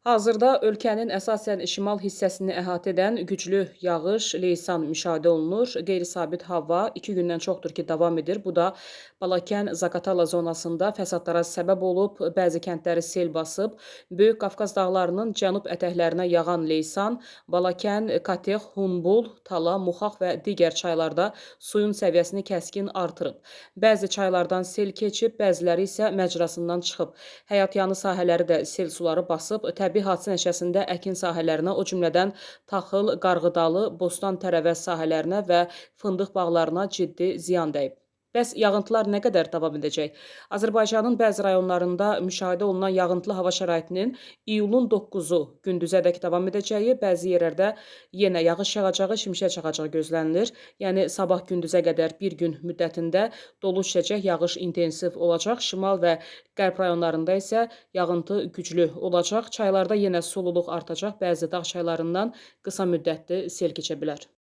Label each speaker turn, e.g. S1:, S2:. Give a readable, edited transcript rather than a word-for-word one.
S1: Hazırda ölkənin əsasən şimal hissəsini əhatə edən güclü yağış, leysan müşahidə olunur. Qeyri-sabit hava 2 gündən çoxdur ki, davam edir. Bu da Balakən-Zaqatala zonasında fəsadlara səbəb olub, bəzi kəndləri sel basıb. Böyük Qafqaz dağlarının cənub ətəklərinə yağan leysan, Balakən, Katex, Hunbul, Tala, Muxax və digər çaylarda suyun səviyyəsini kəskin artırıb. Bəzi çaylardan sel keçib, bəziləri isə məcrasından çıxıb. Həyatyanı sahələri də sel suları basıb. Təbii hadisə nəticəsində əkin sahələrinə, o cümlədən taxıl, qarğıdalı, bostan tərəvəz sahələrinə və fındıq bağlarına ciddi ziyan dəyib. Bəs yağıntılar nə qədər davam edəcək? Azərbaycanın bəzi rayonlarında müşahidə olunan yağıntılı hava şəraitinin iyulun 9-u gündüzədək davam edəcəyi, bəzi yerlərdə yenə yağış yağacağı, şimşək çaxacağı gözlənilir. Yəni sabah gündüzə qədər bir gün müddətində dolu düşəcək, yağış intensiv olacaq. Şimal və qərb rayonlarında isə yağıntı güclü olacaq. Çaylarda yenə sululuq artacaq. Bəzi dağ çaylarından qısa müddətli sel keçə bilər.